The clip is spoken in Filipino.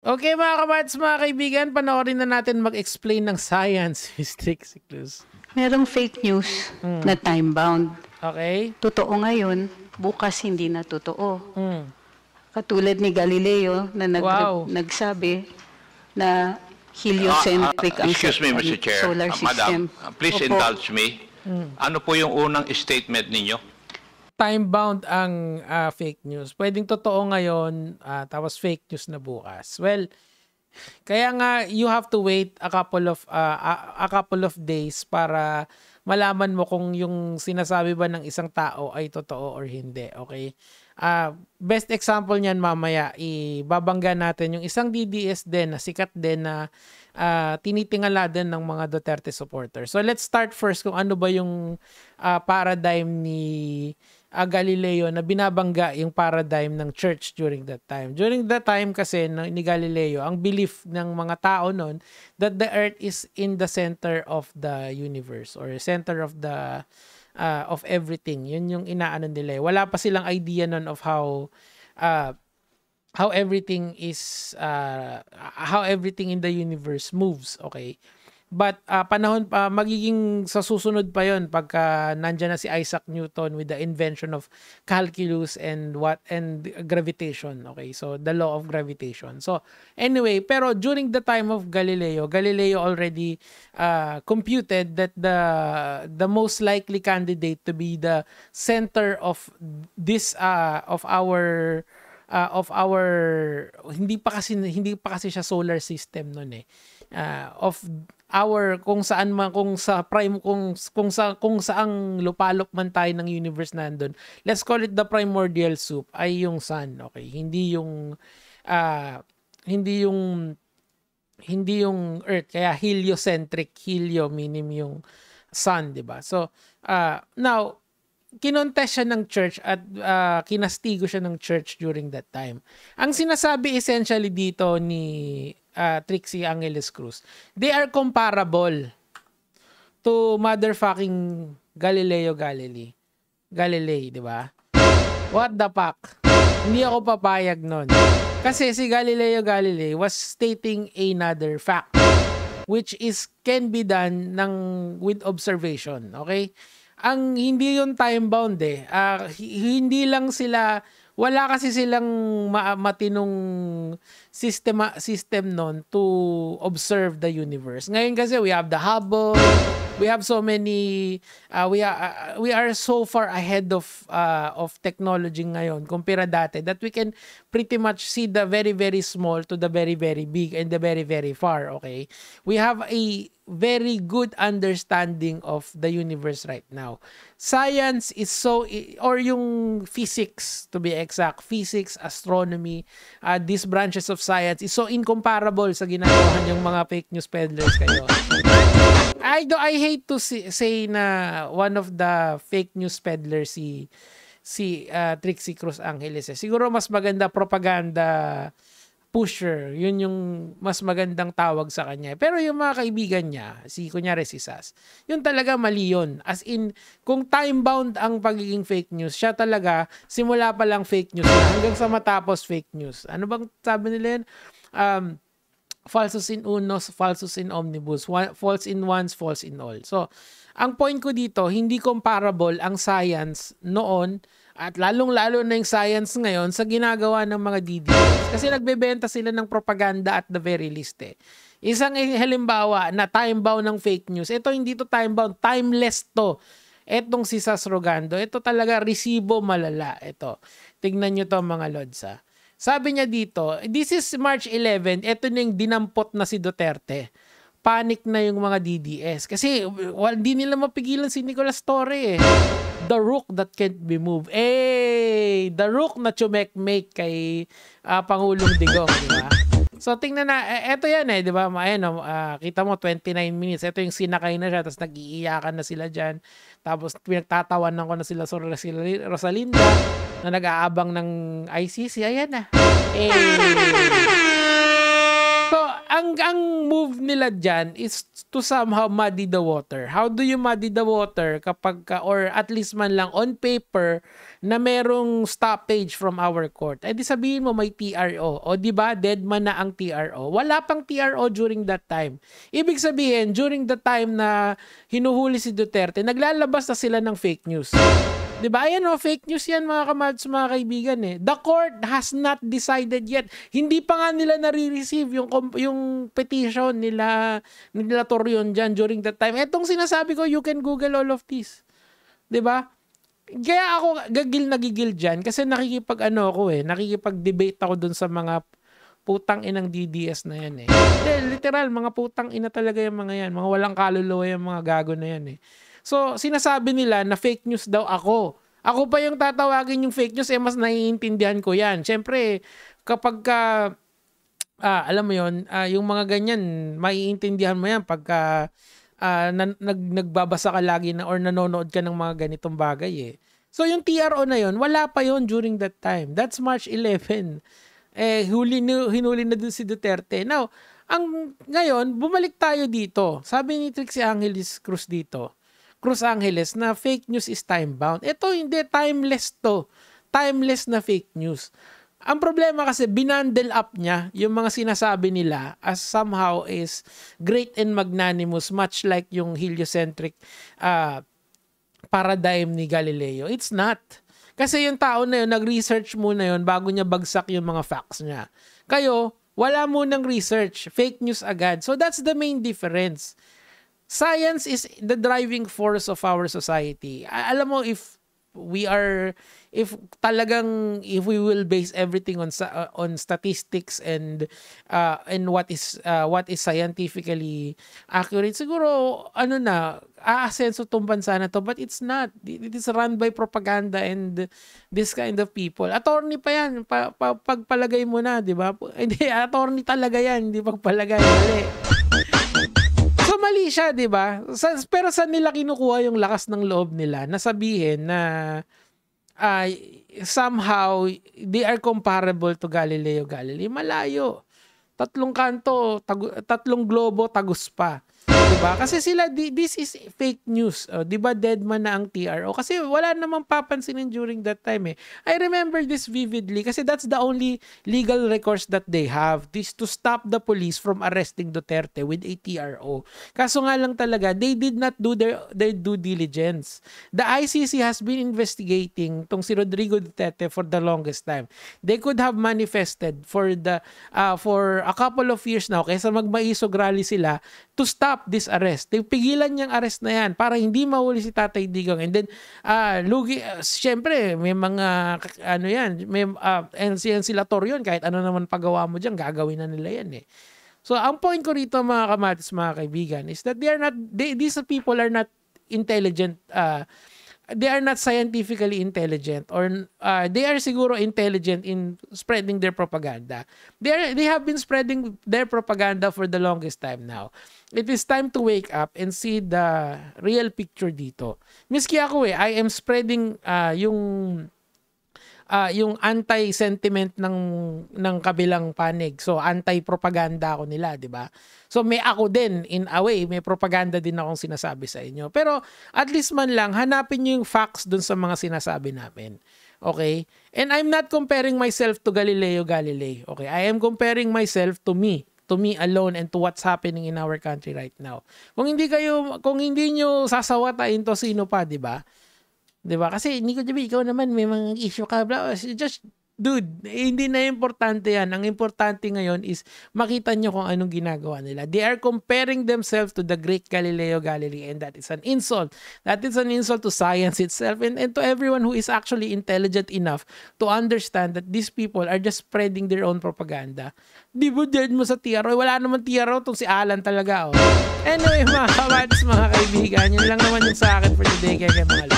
Okay mga kabats, mga kaibigan, panoorin na natin mag-explain ng science, Miss Trixie Cruz. Merong fake news na time-bound. Okay? Totoo ngayon, bukas hindi na totoo. Mm. Katulad ni Galileo na nagsabi na heliocentric ang Excuse me, Mr. Chair. solar system. Madam, please Opo. indulge me. Ano po yung unang statement ninyo? Time-bound ang fake news. Pwedeng totoo ngayon, tapos fake news na bukas. Well, kaya nga you have to wait a couple of days para malaman mo kung yung sinasabi ba ng isang tao ay totoo or hindi. Okay? Best example niyan mamaya, ibabangga natin yung isang DDS din na sikat din na tinitingala din ng mga Duterte supporters. So let's start first kung ano ba yung paradigm ni Galileo na binabangga yung paradigm ng church during that time. During that time kasi ni Galileo, ang belief ng mga tao noon that the earth is in the center of the universe or center of the of everything. Yun yung inaano nila. Wala pa silang idea noon of how everything is how everything in the universe moves, okay? But panahon pa magiging sa susunod pa yon pagka nandiyan na si Isaac Newton with the invention of calculus and gravitation, okay? So the law of gravitation. So anyway, pero during the time of Galileo already computed that the most likely candidate to be the center of this of our hindi pa kasi siya solar system noon of our kung saang lupalop man tayo ng universe nandun, let's call it the primordial soup, ay yung sun, okay? Hindi yung earth, kaya heliocentric, helio meaning yung sun, di ba? So now kinontest siya ng church at kinastigo siya ng church during that time. Ang sinasabi essentially dito ni Trixie Angeles Cruz, they are comparable to motherfucking Galileo Galilei, di ba? What the fuck? Hindi ako papayag nun. Kasi si Galileo Galilei was stating another fact which can be done with observation, okay? Ang hindi yung time-bound hindi lang sila, wala kasi silang matinong system nun to observe the universe. Ngayon kasi we have the Hubble, we have so many, we are so far ahead of technology ngayon kumpara dati that we can pretty much see the very, very small to the very, very big and the very, very far, okay? We have a very good understanding of the universe right now. Science is or yung physics, to be exact, physics, astronomy, these branches of science is so incomparable sa ginagawa yung mga fake news peddlers kayo. I hate to say na one of the fake news peddlers si Trixie Cruz Angeles. Siguro mas maganda propaganda pusher, yun yung mas magandang tawag sa kanya. Pero yung mga kaibigan niya, kunyari si Sas, yun talaga mali yun. As in, kung time-bound ang pagiging fake news, siya talaga, simula pa lang fake news na, hanggang sa matapos fake news. Ano bang sabi nila yun? Falsus in unos, falsus in omnibus, false in once, false in all. So, ang point ko dito, hindi comparable ang science noon at lalong-lalo na yung science ngayon sa ginagawa ng mga DDS. Kasi nagbebenta sila ng propaganda at the very least. Isang halimbawa na time-bound ng fake news. Ito hindi to time-bound, timeless to. Etong si Sas Rogando, ito talaga resibo malala. Ito, tignan nyo to mga lodsa. Sabi niya dito, this is March 11, ito na yung dinampot na si Duterte. Panic na yung mga DDS. Kasi hindi nila mapigilan si Nicolas Torre The rook that can't be moved. The rook na chumek-make kay Pangulong Digong, di ba? So tingnan na, eto yan di ba? Ayan, kita mo 29 minutes. Ito yung sinakay na siya, tapos nag-iiyakan na sila dyan. Tapos pinagtatawanan ko na sila sa Rosalinda na nag-aabang ng ICC. Ayan na. So, ang move move nila dyan is to somehow muddy the water. How do you muddy the water kapag, or at least man lang on paper, na merong stoppage from our court? Eh di sabihin mo may TRO. O di ba dead man na ang TRO. Wala pang TRO during that time. Ibig sabihin, during the time na hinuhuli si Duterte, naglalabas na sila ng fake news. Diba? Ayan o, fake news yan mga kamads, mga kaibigan eh. The court has not decided yet. Hindi pa nga nila nare-receive yung petition nila Torion dyan during that time. Etong sinasabi ko, you can Google all of this. Diba? Kaya ako nagigil dyan kasi nakikipag-debate ako dun sa mga putang inang DDS na yan eh. Literal, mga putang ina talaga yung mga yan. Mga walang kaluluwa yung mga gago na yan eh. So, sinasabi nila na fake news daw ako. Ako pa yung tatawagin yung fake news, mas naiintindihan ko yan. Siyempre, kapag alam mo yun, yung mga ganyan, maiintindihan mo yan pagka nagbabasa ka lagi na or nanonood ka ng mga ganitong bagay eh. So, yung TRO na yun, wala pa yun during that time. That's March 11. Hinuli na dun si Duterte. Now, ngayon, bumalik tayo dito. Sabi ni Trixie Angeles Cruz Angeles na fake news is time-bound. Ito hindi, timeless to. Timeless na fake news. Ang problema kasi, binundle up niya yung mga sinasabi nila as somehow is great and magnanimous, much like yung heliocentric paradigm ni Galileo. It's not. Kasi yung tao na yun, nag-research muna yun bago niya bagsak yung mga facts niya. Kayo, wala munang research. Fake news agad. So that's the main difference. Science is the driving force of our society. Alam mo, if we will base everything on statistics and what is scientifically accurate, siguro aasenso tong bansa na to, but it's not. It is run by propaganda and this kind of people. Attorney pa yan, pagpalagay mo na, di ba? Hindi, attorney talaga yan, hindi pagpalagay. Mali. So mali siya, 'di ba? Pero saan nila kinukuha yung lakas ng loob nila na sabihin na somehow they are comparable to Galileo Galilei? Malayo. 3 kanto, 3 globo, tagus pa. Diba? Kasi sila, this is fake news. Diba dead man na ang TRO? Kasi wala namang papansinin during that time eh. I remember this vividly kasi that's the only legal recourse that they have. This to stop the police from arresting Duterte with a TRO. Kaso nga lang talaga, they did not do their due diligence. The ICC has been investigating tong si Rodrigo Duterte for the longest time. They could have manifested for a couple of years now kaysa magmaisog rally sila to stop this arrest. Pigilan niyang arrest na yan para hindi mahuli si Tatay Digong. And then, syempre, may mga, sila Torion, kahit ano naman pagawa mo dyan, gagawin na nila yan eh. So, ang point ko rito, mga kamatis, mga kaibigan, is that these people are not intelligent, they are not scientifically intelligent or they are siguro intelligent in spreading their propaganda. They have been spreading their propaganda for the longest time now. It is time to wake up and see the real picture dito. Miski ako I am spreading yung anti-sentiment ng kabilang panig. So, anti-propaganda ako nila, di ba? So, may ako din, in a way, may propaganda din akong sinasabi sa inyo. Pero, at least man lang, hanapin nyo yung facts dun sa mga sinasabi namin. Okay? And I'm not comparing myself to Galileo Galilei. Okay? I am comparing myself to me alone and to what's happening in our country right now. Kung hindi nyo sasawatain to, sino pa, di ba? Diba? Kasi Nico Javi, ikaw naman may mga issue ka, bro. Just, dude, hindi na importante yan. Ang importante ngayon is makita nyo kung anong ginagawa nila. They are comparing themselves to the great Galileo Galilei, and that is an insult. That is an insult to science itself and to everyone who is actually intelligent enough to understand that these people are just spreading their own propaganda. Di ba judge mo sa TRO? Wala naman TRO itong si Alan talaga. Anyway, mga kamatis, mga kaibigan, yun lang naman yung sa akin for today. Kaya mga